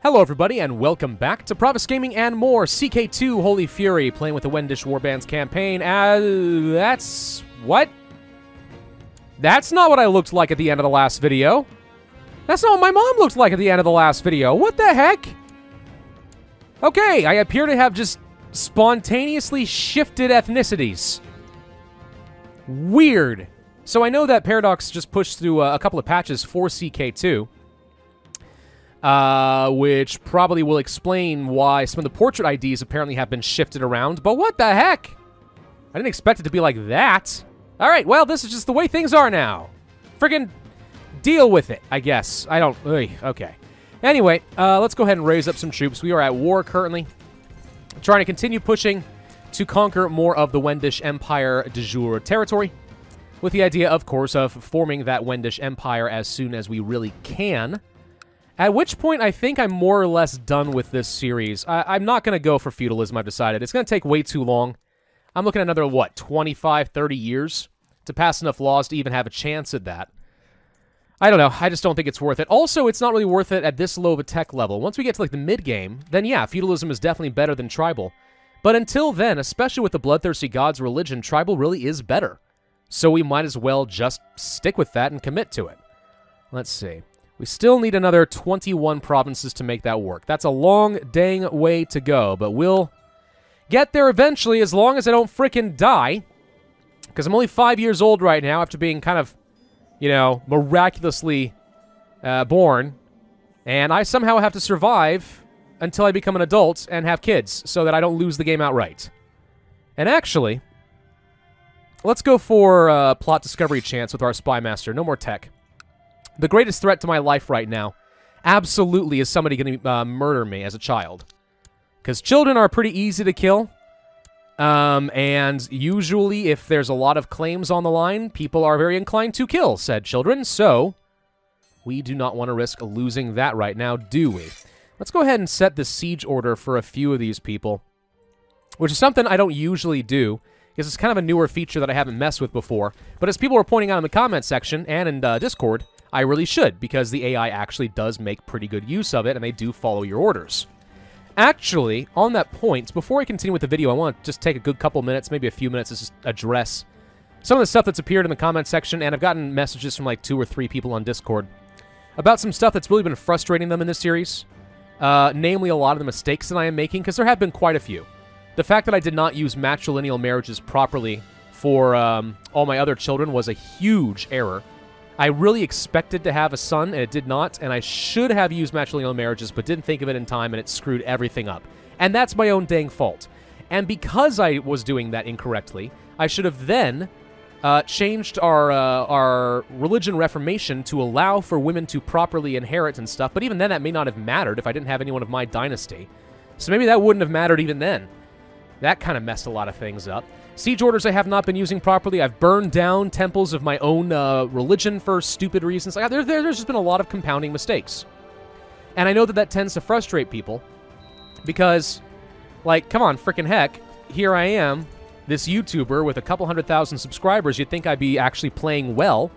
Hello everybody, and welcome back to Pravus Gaming and more CK2 Holy Fury, playing with the Wendish Warbands campaign. That's... what? That's not what I looked like at the end of the last video. That's not what my mom looked like at the end of the last video. What the heck? Okay, I appear to have just spontaneously shifted ethnicities. Weird. So I know that Paradox just pushed through a couple of patches for CK2. Which probably will explain why some of the portrait IDs apparently have been shifted around. But what the heck? I didn't expect it to be like that. Alright, well, this is just the way things are now. Friggin' deal with it, I guess. I don't... okay. Anyway, let's go ahead and raise up some troops. We are at war currently. Trying to continue pushing to conquer more of the Wendish Empire de jure territory. With the idea, of course, of forming that Wendish Empire as soon as we really can. At which point, I think I'm more or less done with this series. I'm not going to go for feudalism, I've decided. It's going to take way too long. I'm looking at another, what, 25, 30 years to pass enough laws to even have a chance at that. I don't know. I just don't think it's worth it. Also, it's not really worth it at this low of a tech level. Once we get to, like, the mid-game, then yeah, feudalism is definitely better than tribal. But until then, especially with the Bloodthirsty Gods religion, tribal really is better. So we might as well just stick with that and commit to it. Let's see. We still need another 21 provinces to make that work. That's a long, dang way to go, but we'll get there eventually as long as I don't frickin' die. Because I'm only 5 years old right now after being kind of, you know, miraculously born. And I somehow have to survive until I become an adult and have kids so that I don't lose the game outright. And actually, let's go for plot discovery chance with our spy master. No more tech. The greatest threat to my life right now, absolutely, is somebody going to murder me as a child. Because children are pretty easy to kill. And usually, if there's a lot of claims on the line, people are very inclined to kill said children. So, we do not want to risk losing that right now, do we? Let's go ahead and set the siege order for a few of these people. Which is something I don't usually do. Because it's kind of a newer feature that I haven't messed with before. But as people were pointing out in the comment section and in Discord, I really should, because the AI actually does make pretty good use of it, and they do follow your orders. Actually, on that point, before I continue with the video, I want to just take a good couple minutes, maybe a few minutes, to just address some of the stuff that's appeared in the comment section, and I've gotten messages from like 2 or 3 people on Discord about some stuff that's really been frustrating them in this series, namely a lot of the mistakes that I am making, because there have been quite a few. The fact that I did not use matrilineal marriages properly for all my other children was a huge error. I really expected to have a son, and it did not, and I should have used matrilineal marriages, but didn't think of it in time, and it screwed everything up. And that's my own dang fault. And because I was doing that incorrectly, I should have then changed our religion reformation to allow for women to properly inherit and stuff, but even then that may not have mattered if I didn't have anyone of my dynasty. So maybe that wouldn't have mattered even then. That kind of messed a lot of things up. Siege orders I have not been using properly. I've burned down temples of my own religion for stupid reasons. Like, there's just been a lot of compounding mistakes. And I know that that tends to frustrate people. Because, like, come on, frickin' heck. Here I am, this YouTuber with a couple 100,000 subscribers. You'd think I'd be actually playing well.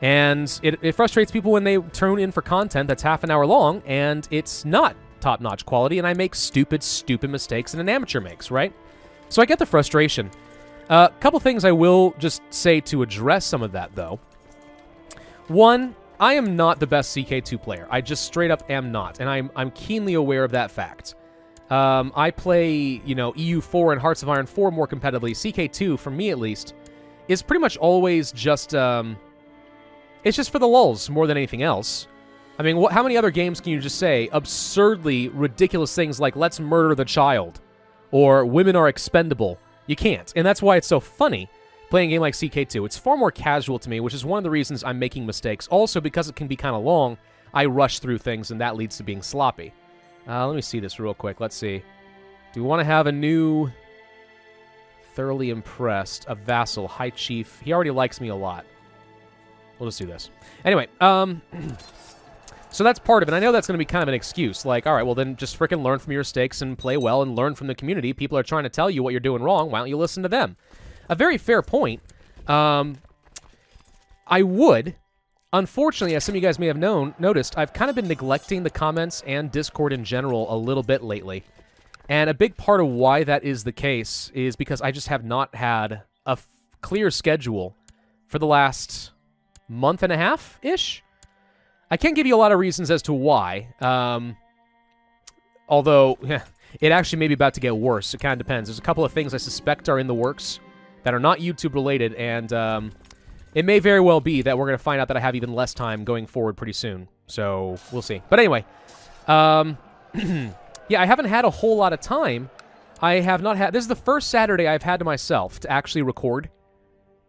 And it frustrates people when they tune in for content that's half an hour long, and it's not top-notch quality, and I make stupid, stupid mistakes that an amateur makes, right? So I get the frustration. A couple things I will just say to address some of that, though. One, I am not the best CK2 player. I just straight up am not, and I'm keenly aware of that fact. I play, you know, EU4 and Hearts of Iron 4 more competitively. CK2, for me at least, is pretty much always just, it's just for the lulz more than anything else. I mean, how many other games can you just say absurdly ridiculous things like, let's murder the child, or women are expendable? You can't, and that's why it's so funny playing a game like CK2. It's far more casual to me, which is one of the reasons I'm making mistakes. Also, because it can be kind of long, I rush through things, and that leads to being sloppy. Let me see this real quick. Let's see. Do we want to have a new thoroughly impressed, a vassal, high chief? He already likes me a lot. We'll just do this. Anyway, so that's part of it. I know that's going to be kind of an excuse. Like, all right, well, then just frickin' learn from your mistakes and play well and learn from the community. People are trying to tell you what you're doing wrong. Why don't you listen to them? A very fair point. I would, unfortunately, as some of you guys may have noticed, I've kind of been neglecting the comments and Discord in general a little bit lately. And a big part of why that is the case is because I just have not had a clear schedule for the last month and a half-ish. I can't give you a lot of reasons as to why, although it actually may be about to get worse. It kind of depends. There's a couple of things I suspect are in the works that are not YouTube-related, and it may very well be that we're going to find out that I have even less time going forward pretty soon. So, we'll see. But anyway, yeah, I haven't had a whole lot of time. I have not had... This is the first Saturday I've had to myself to actually record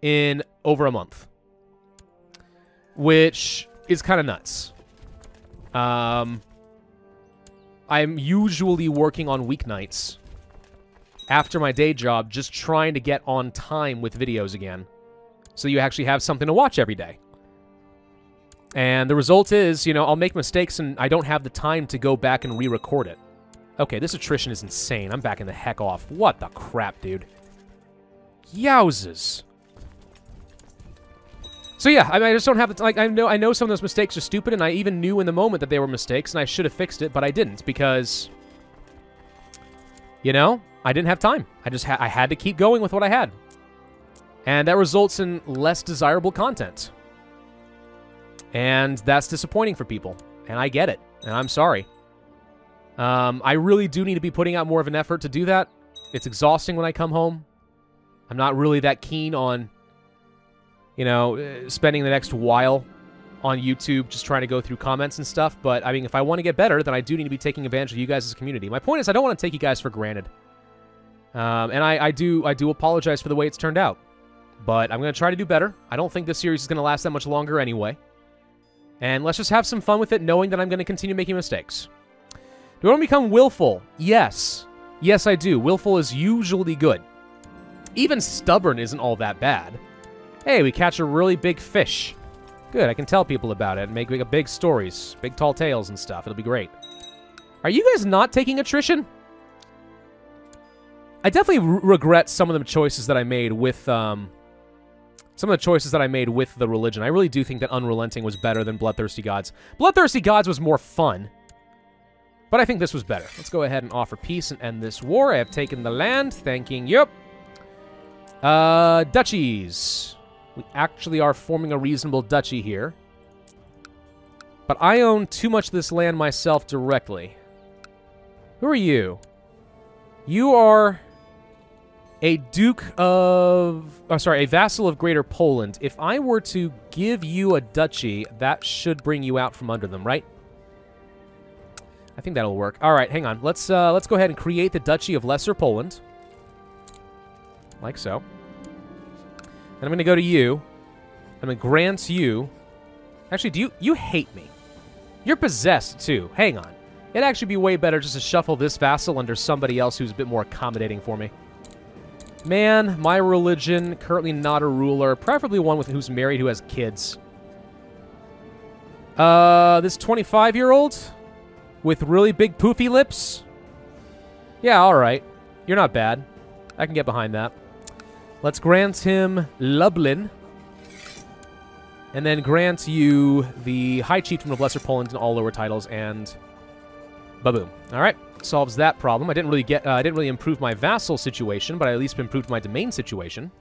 in over a month, which is kind of nuts. I'm usually working on weeknights after my day job, just trying to get on time with videos again, so you actually have something to watch every day. And the result is, you know, I'll make mistakes and I don't have the time to go back and re-record it. Okay, this attrition is insane. I'm backing the heck off. What the crap, dude? Yowzes. So yeah, I just don't have the... Like, I know some of those mistakes are stupid, and I even knew in the moment that they were mistakes, and I should have fixed it, but I didn't, because... You know, I didn't have time. I had to keep going with what I had. And that results in less desirable content. And that's disappointing for people. And I get it. And I'm sorry. I really do need to be putting out more of an effort to do that. It's exhausting when I come home. I'm not really that keen on, you know, spending the next while on YouTube just trying to go through comments and stuff. But, I mean, if I want to get better, then I do need to be taking advantage of you guys as a community. My point is, I don't want to take you guys for granted. And I do apologize for the way it's turned out. But I'm going to try to do better. I don't think this series is going to last that much longer anyway. And let's just have some fun with it, knowing that I'm going to continue making mistakes. Do I want to become willful? Yes. Yes, I do. Willful is usually good. Even stubborn isn't all that bad. Hey, we catch a really big fish. Good, I can tell people about it and make big stories, big tall tales and stuff. It'll be great. Are you guys not taking attrition? I definitely regret some of the choices that I made with, some of the choices that I made with the religion. I really do think that Unrelenting was better than Bloodthirsty Gods. Bloodthirsty Gods was more fun, but I think this was better. Let's go ahead and offer peace and end this war. I have taken the land. Thanking you. Duchies. We actually are forming a reasonable duchy here. But I own too much of this land myself directly. Who are you? You are a Duke of... Oh, sorry, a vassal of Greater Poland. If I were to give you a duchy, that should bring you out from under them, right? I think that'll work. All right, hang on. Let's go ahead and create the Duchy of Lesser Poland. Like so. And I'm going to go to you. I'm going to grant you... Actually, you hate me. You're possessed, too. Hang on. It'd actually be way better just to shuffle this vassal under somebody else who's a bit more accommodating for me. Man, my religion, currently not a ruler. Preferably one who's married, who has kids. This 25-year-old? With really big poofy lips? Yeah, alright. You're not bad. I can get behind that. Let's grant him Lublin. And then grant you the High Chieftain of Lesser Poland and all lower titles, and... Ba-boom. Alright. Solves that problem. I didn't really improve my vassal situation, but I at least improved my domain situation.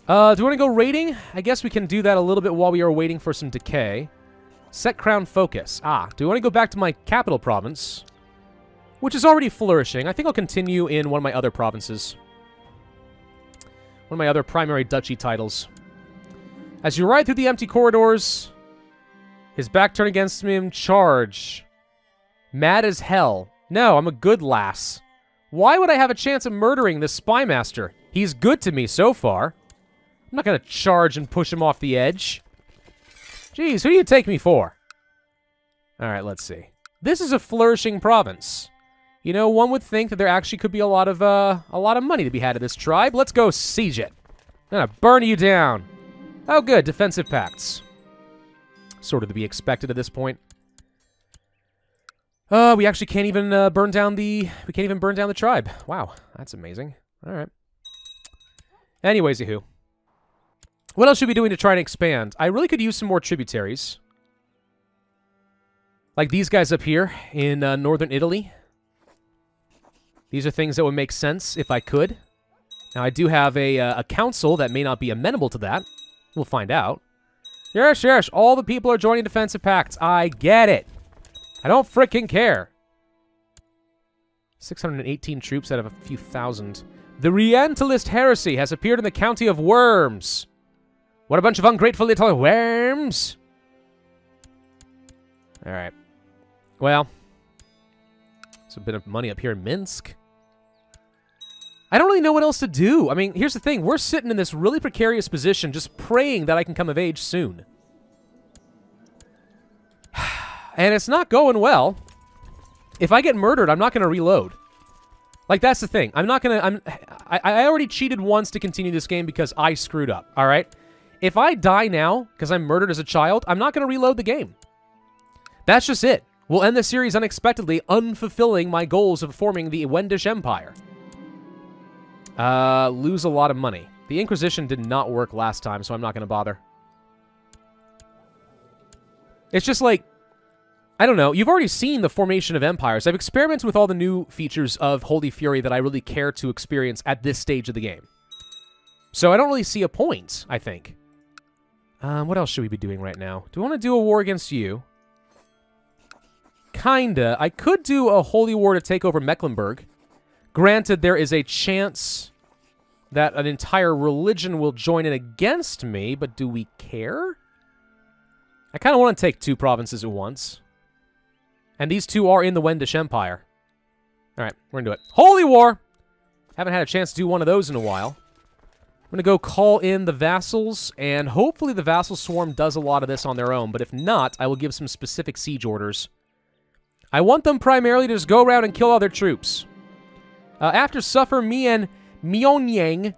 Do we want to go raiding? I guess we can do that a little bit while we are waiting for some decay. Set crown focus. Ah, do we want to go back to my capital province? Which is already flourishing. I think I'll continue in one of my other provinces. One of my other primary duchy titles. As you ride through the empty corridors, his back turned against him, charge. Mad as hell. No, I'm a good lass. Why would I have a chance of murdering this spy master? He's good to me so far. I'm not going to charge and push him off the edge. Jeez, who do you take me for? Alright, let's see. This is a flourishing province. You know, one would think that there actually could be a lot of money to be had at this tribe. Let's go siege it. I'm gonna burn you down. Oh, good. Defensive pacts. Sort of to be expected at this point. We actually can't even burn down the... We can't even burn down the tribe. Wow, that's amazing. All right. Anyways, who? What else should we be doing to try and expand? I really could use some more tributaries. Like these guys up here in northern Italy. These are things that would make sense if I could. Now, I do have a council that may not be amenable to that. We'll find out. Yes, yes, all the people are joining defensive pacts. I get it. I don't frickin' care. 618 troops out of a few thousand. The Orientalist heresy has appeared in the county of Worms. What a bunch of ungrateful little worms. All right. Well, there's a bit of money up here in Minsk. I don't really know what else to do. I mean, here's the thing. We're sitting in this really precarious position just praying that I can come of age soon. And it's not going well. If I get murdered, I'm not going to reload. Like, that's the thing. I'm not going to... I already cheated once to continue this game because I screwed up, all right? If I die now because I'm murdered as a child, I'm not going to reload the game. That's just it. We'll end the series unexpectedly, unfulfilling my goals of forming the Wendish Empire. Lose a lot of money. The Inquisition did not work last time, so I'm not going to bother. It's just like, I don't know. You've already seen the formation of empires. I've experimented with all the new features of Holy Fury that I really care to experience at this stage of the game. So I don't really see a point, I think. What else should we be doing right now? Do we want to do a war against you? Kinda. I could do a holy war to take over Mecklenburg. Granted, there is a chance that an entire religion will join in against me, but do we care? I kind of want to take 2 provinces at once. And these 2 are in the Wendish Empire. Alright, we're gonna do it. Holy War! Haven't had a chance to do one of those in a while. I'm gonna go call in the vassals, and hopefully the vassal swarm does a lot of this on their own, but if not, I will give some specific siege orders. I want them primarily to just go around and kill all their troops. After suffer, me and Myongyang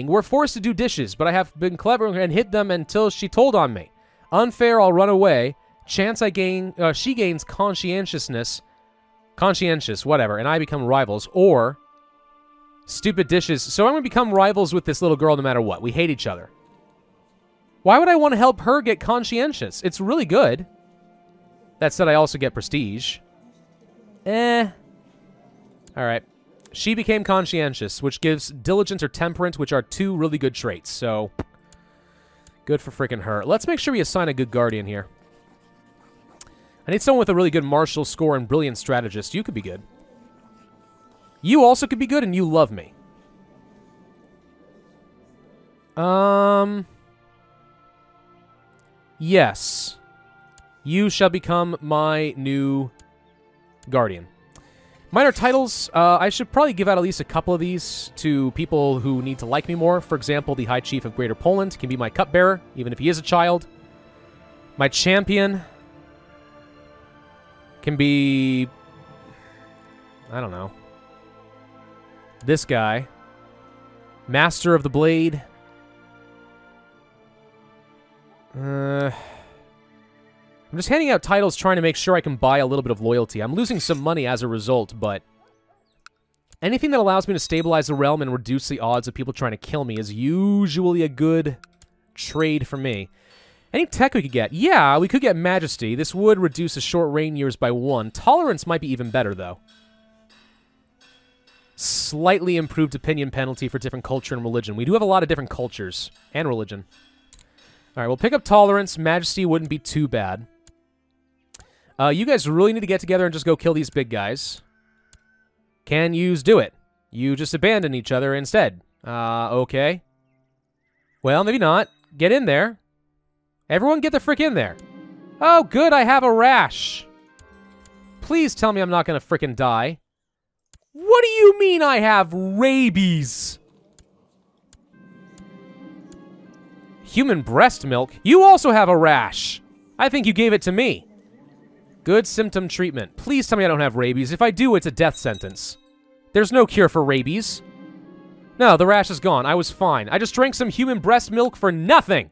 were forced to do dishes, but I have been clever and hit them until she told on me. Unfair, I'll run away. Chance I gain, she gains conscientiousness. Conscientious, whatever, and I become rivals. Or, stupid dishes. So I'm going to become rivals with this little girl no matter what. We hate each other. Why would I want to help her get conscientious? It's really good. That said, I also get prestige. Alright. She became conscientious, which gives diligent or temperate, which are 2 really good traits. So, good for freaking her. Let's make sure we assign a good guardian here. I need someone with a really good martial score and brilliant strategist. You could be good. You also could be good, and you love me. Yes. You shall become my new guardian. Minor titles, I should probably give out at least a couple of these to people who need to like me more. For example, the High Chief of Greater Poland can be my cupbearer, even if he is a child. My champion can be... I don't know. This guy. Master of the Blade. I'm just handing out titles trying to make sure I can buy a little bit of loyalty. I'm losing some money as a result, but anything that allows me to stabilize the realm and reduce the odds of people trying to kill me is usually a good trade for me. Any tech we could get? Yeah, we could get Majesty. This would reduce the short reign years by 1. Tolerance might be even better, though. Slightly improved opinion penalty for different culture and religion. We do have a lot of different cultures and religion. All right, we'll pick up Tolerance. Majesty wouldn't be too bad. You guys really need to get together and just go kill these big guys. Can yous do it? You just abandon each other instead. Okay. Well, maybe not. Get in there. Everyone get the frick in there. Oh, good, I have a rash. Please tell me I'm not gonna frickin' die. What do you mean I have rabies? Human breast milk? You also have a rash. I think you gave it to me. Good symptom treatment. Please tell me I don't have rabies. If I do, it's a death sentence. There's no cure for rabies. No, the rash is gone. I was fine. I just drank some human breast milk for nothing.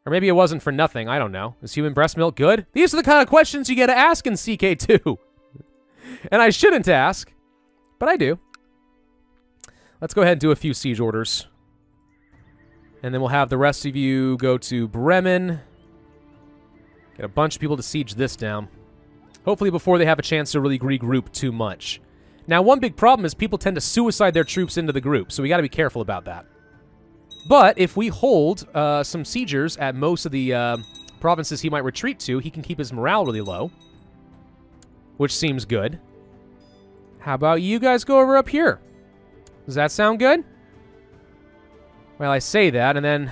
Or maybe it wasn't for nothing. I don't know. Is human breast milk good? These are the kind of questions you get to ask in CK2. And I shouldn't ask, but I do. Let's go ahead and do a few siege orders. And then we'll have the rest of you go to Bremen. Get a bunch of people to siege this down. Hopefully before they have a chance to really regroup too much. Now, one big problem is people tend to suicide their troops into the group, so we got to be careful about that. But if we hold some siegers at most of the provinces he might retreat to, he can keep his morale really low, which seems good. How about you guys go over up here? Does that sound good? Well, I say that, and then...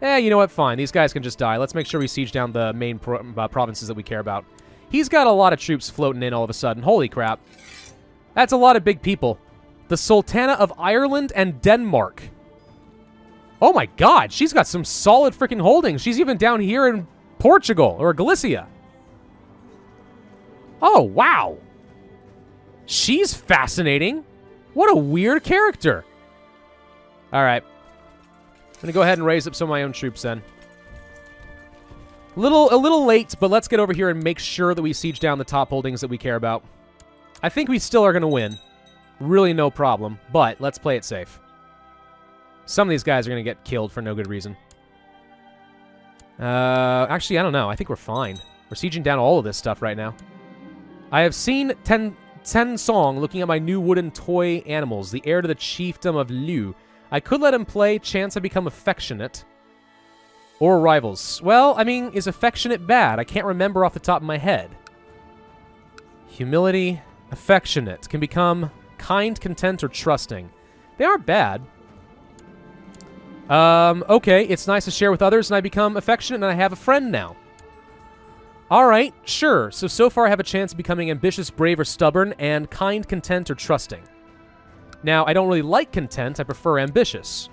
you know what? Fine. These guys can just die. Let's make sure we siege down the main provinces that we care about. He's got a lot of troops floating in all of a sudden. Holy crap. That's a lot of big people. The Sultana of Ireland and Denmark. Oh my god, she's got some solid freaking holdings. She's even down here in Portugal, or Galicia. Oh, wow. She's fascinating. What a weird character. Alright. I'm gonna go ahead and raise up some of my own troops then. A little late, but let's get over here and make sure that we siege down the top holdings that we care about. I think we still are gonna win. Really no problem, but let's play it safe. Some of these guys are gonna get killed for no good reason. Actually, I don't know. I think we're fine. We're sieging down all of this stuff right now. I have seen Ten Song looking at my new wooden toy animals, the heir to the chiefdom of Liu. I could let him play, chance I become affectionate. Or rivals. Well, I mean, is affectionate bad? I can't remember off the top of my head. Humility, affectionate, can become kind, content, or trusting. They aren't bad. Okay, it's nice to share with others, and I become affectionate, and I have a friend now. Alright, sure. So far I have a chance of becoming ambitious, brave, or stubborn, and kind, content, or trusting. Now, I don't really like content, I prefer ambitious.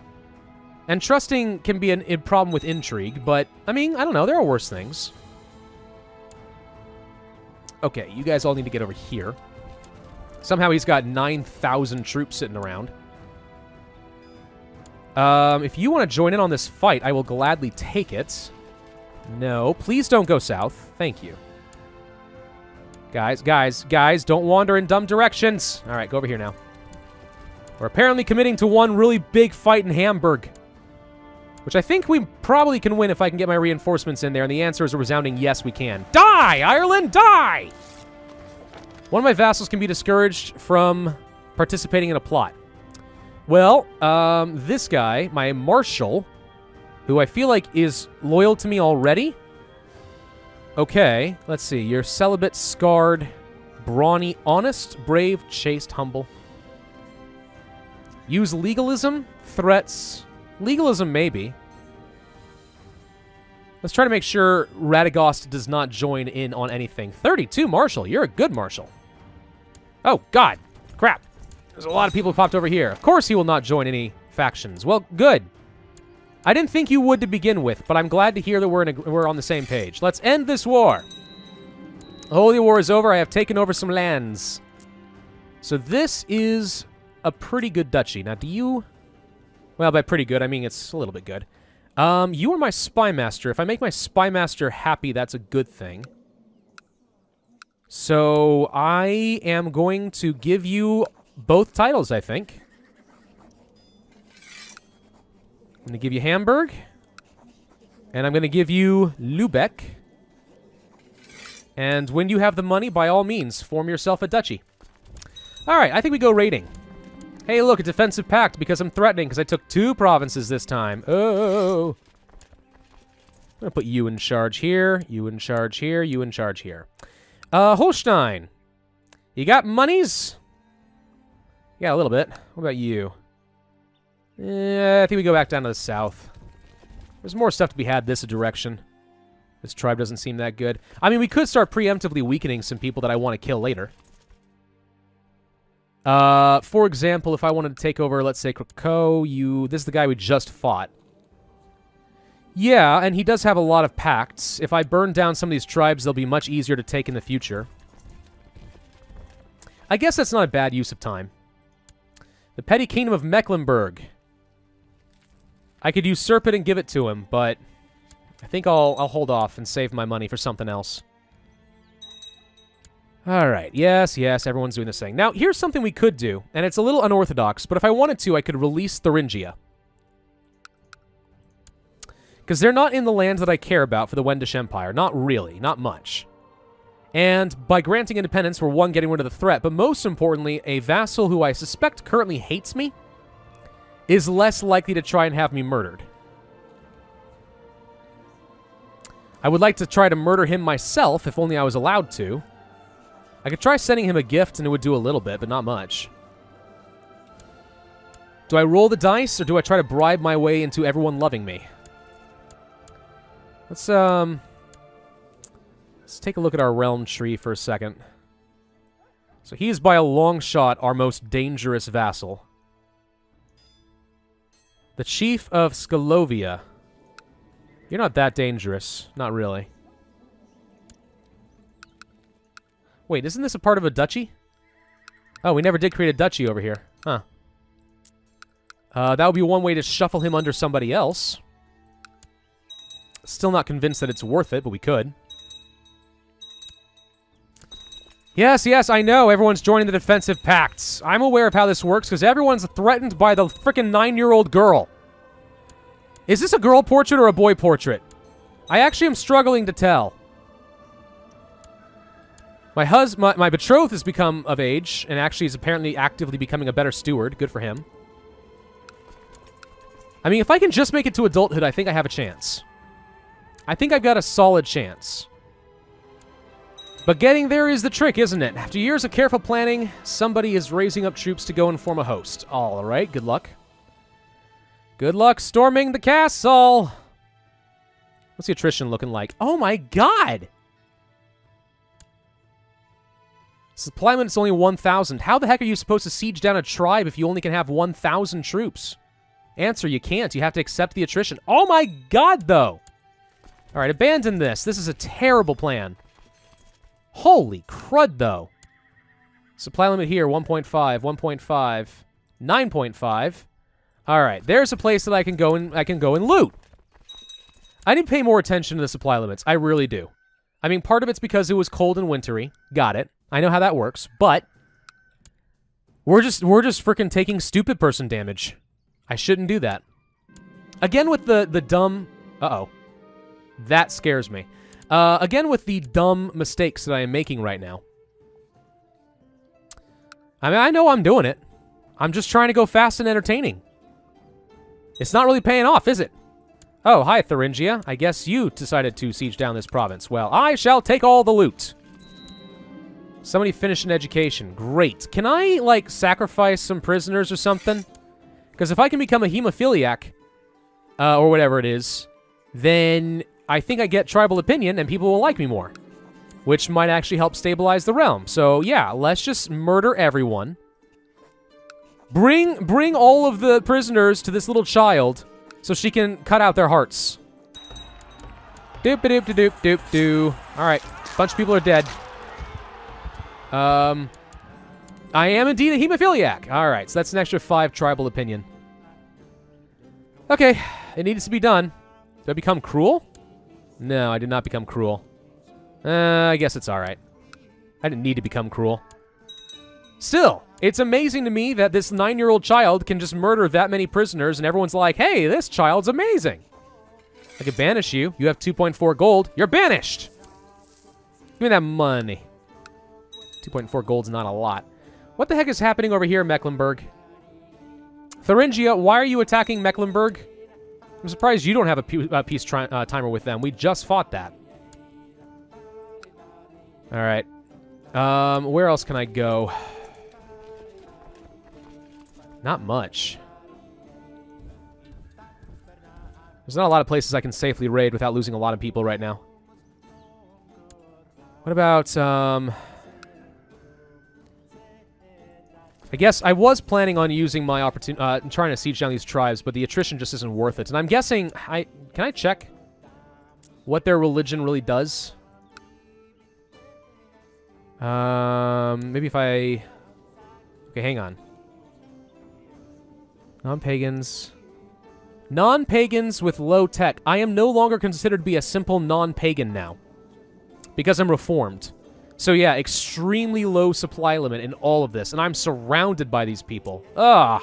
And trusting can be a problem with intrigue, but, I mean, I don't know, there are worse things. Okay, you guys all need to get over here. Somehow he's got 9,000 troops sitting around. If you want to join in on this fight, I will gladly take it. No, please don't go south. Thank you. Guys, don't wander in dumb directions. All right, go over here now. We're apparently committing to one really big fight in Hamburg, which I think we probably can win if I can get my reinforcements in there, and the answer is a resounding yes, we can. Die, Ireland, die! One of my vassals can be discouraged from participating in a plot. Well, this guy, my marshal, who I feel like is loyal to me already. Okay, let's see. You're celibate, scarred, brawny, honest, brave, chaste, humble. Use legalism, threats. Legalism, maybe. Let's try to make sure Radagast does not join in on anything. 32, Marshal. You're a good Marshal. Oh, God. Crap. There's a lot of people who popped over here. Of course he will not join any factions. Well, good. I didn't think you would to begin with, but I'm glad to hear that we're on the same page. Let's end this war. The Holy War is over. I have taken over some lands. So this is a pretty good duchy. Now, do you... Well, by pretty good, I mean it's a little bit good. You are my spy master. If I make my spy master happy, that's a good thing. So I am going to give you both titles, I think. I'm going to give you Hamburg. And I'm going to give you Lübeck. And when you have the money, by all means, form yourself a duchy. Alright, I think we go raiding. Hey, look, a defensive pact because I'm threatening because I took 2 provinces this time. Oh. I'm going to put you in charge here, you in charge here, you in charge here. Holstein. You got monies? Yeah, a little bit. What about you? I think we go back down to the south. There's more stuff to be had this direction. This tribe doesn't seem that good. I mean, we could start preemptively weakening some people that I want to kill later. For example, if I wanted to take over, let's say, Krakow, this is the guy we just fought. Yeah, and he does have a lot of pacts. If I burn down some of these tribes, they'll be much easier to take in the future. I guess that's not a bad use of time. The petty kingdom of Mecklenburg. I could usurp it and give it to him, but I think I'll hold off and save my money for something else. Alright, yes, everyone's doing this thing. Now, here's something we could do, and it's a little unorthodox, but if I wanted to, I could release Thuringia. Because they're not in the lands that I care about for the Wendish Empire. Not really. Not much. And by granting independence, we're, one, getting rid of the threat, but most importantly, a vassal who I suspect currently hates me is less likely to try and have me murdered. I would like to try to murder him myself, if only I was allowed to. I could try sending him a gift, and it would do a little bit, but not much. Do I roll the dice, or do I try to bribe my way into everyone loving me? Let's take a look at our realm tree for a second. So he is by a long shot our most dangerous vassal. The Chief of Skalovia. You're not that dangerous. Not really. Wait, isn't this a part of a duchy? Oh, we never did create a duchy over here. Huh. That would be one way to shuffle him under somebody else. Still not convinced that it's worth it, but we could. Yes, yes, I know. Everyone's joining the defensive pacts. I'm aware of how this works because everyone's threatened by the frickin' 9-year-old girl. Is this a girl portrait or a boy portrait? I actually am struggling to tell. My betrothed has become of age and actually is apparently actively becoming a better steward. Good for him. I mean, if I can just make it to adulthood, I think I have a chance. I think I've got a solid chance. But getting there is the trick, isn't it? After years of careful planning, somebody is raising up troops to go and form a host. All right, good luck. Good luck storming the castle. What's the attrition looking like? Oh my god! Supply limit's only 1,000. How the heck are you supposed to siege down a tribe if you only can have 1,000 troops? Answer, you can't. You have to accept the attrition. Oh my god, though! Alright, abandon this. This is a terrible plan. Holy crud, though. Supply limit here, 1.5, 1.5, 9.5. Alright, there's a place that I can go and loot. I need to pay more attention to the supply limits. I really do. I mean, part of it's because it was cold and wintry. Got it. I know how that works, but we're just freaking taking stupid person damage. I shouldn't do that. Again with the dumb... Uh-oh. That scares me. Again with the dumb mistakes that I am making right now. I mean, I know I'm doing it. I'm just trying to go fast and entertaining. It's not really paying off, is it? Oh, hi, Thuringia. I guess you decided to siege down this province. Well, I shall take all the loot. Somebody finished an education. Great. Can I, like, sacrifice some prisoners or something? Because if I can become a hemophiliac, or whatever it is, then I think I get tribal opinion and people will like me more. Which might actually help stabilize the realm. So, yeah, let's just murder everyone. Bring all of the prisoners to this little child so she can cut out their hearts. Doop-a-doop-a-doop-doop-doo. Alright, a bunch of people are dead. I am indeed a hemophiliac. Alright, so that's an extra 5 tribal opinion. Okay, it needs to be done. Did I become cruel? No, I did not become cruel. I guess it's alright. I didn't need to become cruel. Still, it's amazing to me that this 9-year-old child can just murder that many prisoners and everyone's like, hey, this child's amazing. I could banish you. You have 2.4 gold. You're banished. Give me that money. 2.4 gold's not a lot. What the heck is happening over here in Mecklenburg? Thuringia, why are you attacking Mecklenburg? I'm surprised you don't have a peace timer with them. We just fought that. Alright. Where else can I go? Not much. There's not a lot of places I can safely raid without losing a lot of people right now. What about, I guess I was planning on using my opportunity, trying to siege down these tribes, but the attrition just isn't worth it. And I'm guessing, can I check what their religion really does? Maybe if I... Okay, hang on. Non-pagans. Non-pagans with low tech. I am no longer considered to be a simple non-pagan now. Because I'm reformed. So yeah, extremely low supply limit in all of this. And I'm surrounded by these people. Ugh.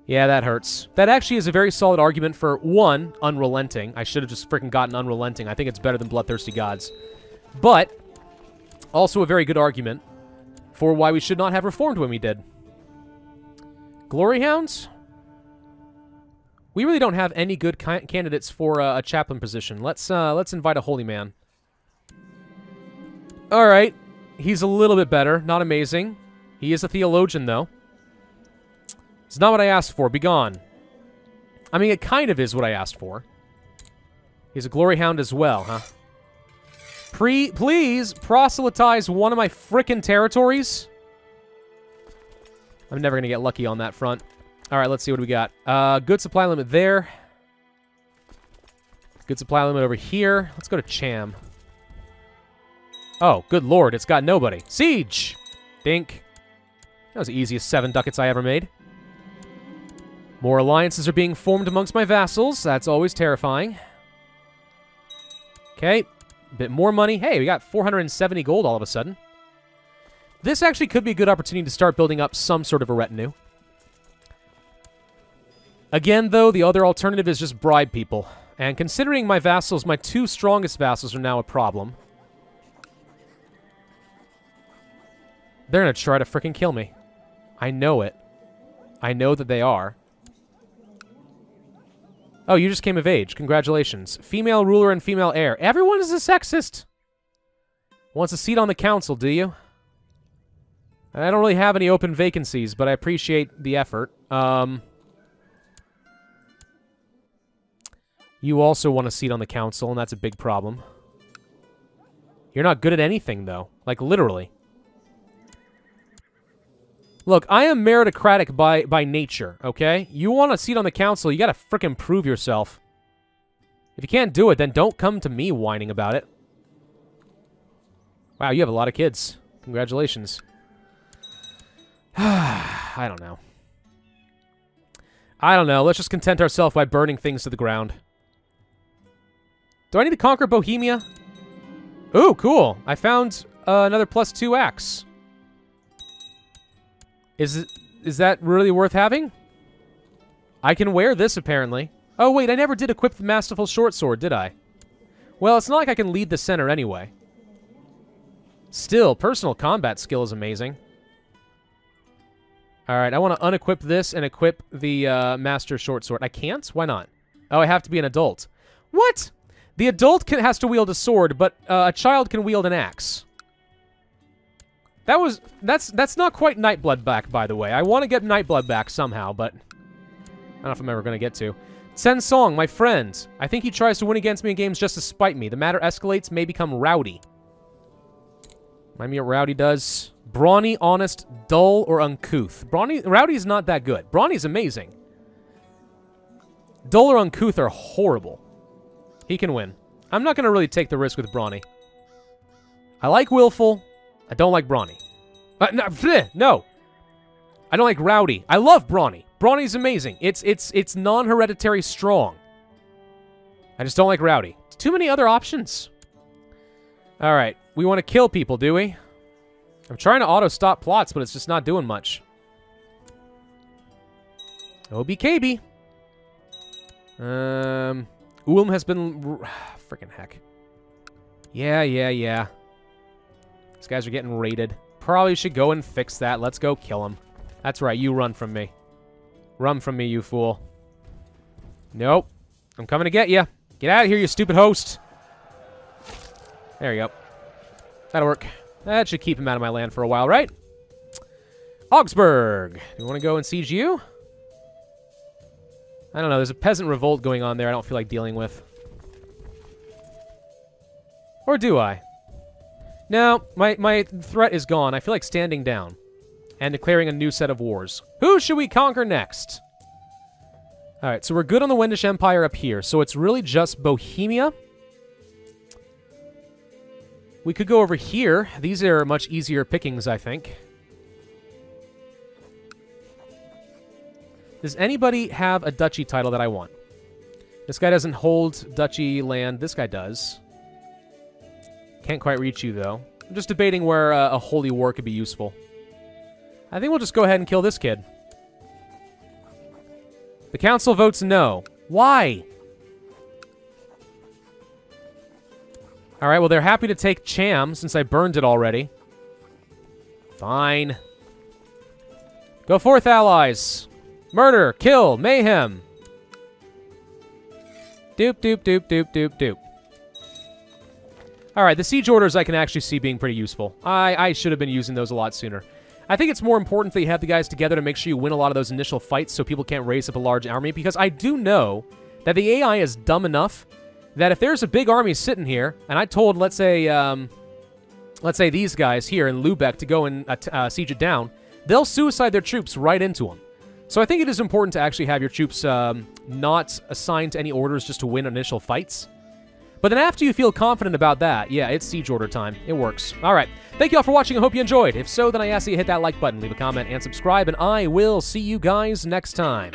Yeah, that hurts. That actually is a very solid argument for, one, unrelenting. I should have just freaking gotten unrelenting. I think it's better than bloodthirsty gods. But also a very good argument for why we should not have reformed when we did. Glory Hounds? We really don't have any good candidates for a chaplain position. Let's invite a holy man. All right. He's a little bit better. Not amazing. He is a theologian, though. It's not what I asked for. Be gone. I mean, it kind of is what I asked for. He's a glory hound as well, huh? Please proselytize one of my frickin' territories. I'm never going to get lucky on that front. All right, let's see what we got. Good supply limit there. Good supply limit over here. Let's go to Cham. Oh, good lord, it's got nobody. Siege! Dink. That was the easiest 7 ducats I ever made. More alliances are being formed amongst my vassals. That's always terrifying. Okay, a bit more money. Hey, we got 470 gold all of a sudden. This actually could be a good opportunity to start building up some sort of a retinue. Again, though, the other alternative is just bribe people. And considering my vassals, my 2 strongest vassals are now a problem. They're going to try to frickin' kill me. I know it. I know that they are. Oh, you just came of age. Congratulations. Female ruler and female heir. Everyone is a sexist. Wants a seat on the council, do you? I don't really have any open vacancies, but I appreciate the effort. You also want a seat on the council, and that's a big problem. You're not good at anything, though. Like, literally. Look, I am meritocratic by nature, okay? You want a seat on the council, you gotta frickin' prove yourself. If you can't do it, then don't come to me whining about it. Wow, you have a lot of kids. Congratulations. I don't know. I don't know. Let's just content ourselves by burning things to the ground. Do I need to conquer Bohemia? Ooh, cool. I found another +2 axe. Is that really worth having? I can wear this, apparently. Oh, wait, I never did equip the Masterful Short Sword, did I? Well, it's not like I can lead the center anyway. Still, personal combat skill is amazing. Alright, I want to unequip this and equip the Master Short Sword. I can't? Why not? Oh, I have to be an adult. What? The adult has to wield a sword, but a child can wield an axe. That's not quite Nightblood back, by the way. I want to get Nightblood back somehow, but I don't know if I'm ever going to get to. Sen Song, my friend. I think he tries to win against me in games just to spite me. The matter escalates, may become rowdy. Remind me what rowdy does. Brawny, honest, dull, or uncouth. Rowdy's not that good. Brawny's amazing. Dull or uncouth are horrible. He can win. I'm not going to really take the risk with Brawny. I like willful. I don't like Brawny. No. I don't like rowdy. I love Brawny. Brawny's amazing. It's non-hereditary strong. I just don't like rowdy. Too many other options. All right. We want to kill people, do we? I'm trying to auto-stop plots, but it's just not doing much. OBKB. Ulm has been... Frickin' heck. Yeah. These guys are getting raided. Probably should go and fix that. Let's go kill him. That's right, you run from me. Run from me, you fool. Nope. I'm coming to get you. Get out of here, you stupid host. There you go. That'll work. That should keep him out of my land for a while, right? Augsburg. Do you want to go and siege you? I don't know. There's a peasant revolt going on there I don't feel like dealing with. Or do I? No, my threat is gone. I feel like standing down and declaring a new set of wars. Who should we conquer next? All right, so we're good on the Wendish Empire up here. So it's really just Bohemia. We could go over here. These are much easier pickings, I think. Does anybody have a duchy title that I want? This guy doesn't hold duchy land. This guy does. Can't quite reach you, though. I'm just debating where a holy war could be useful. I think we'll just go ahead and kill this kid. The council votes no. Why? All right, well, they're happy to take Cham since I burned it already. Fine. Go forth, allies. Murder, kill, mayhem. Doop, doop, doop, doop, doop, doop. All right, the siege orders I can actually see being pretty useful. I should have been using those a lot sooner. I think it's more important that you have the guys together to make sure you win a lot of those initial fights so people can't raise up a large army, because I do know that the AI is dumb enough that if there's a big army sitting here, and I told, let's say these guys here in Lubeck to go and siege it down, they'll suicide their troops right into them. So I think it is important to actually have your troops not assigned to any orders just to win initial fights. But then after you feel confident about that, yeah, it's siege order time. It works. All right. Thank you all for watching. I hope you enjoyed. If so, then I ask that you hit that like button, leave a comment, and subscribe, and I will see you guys next time.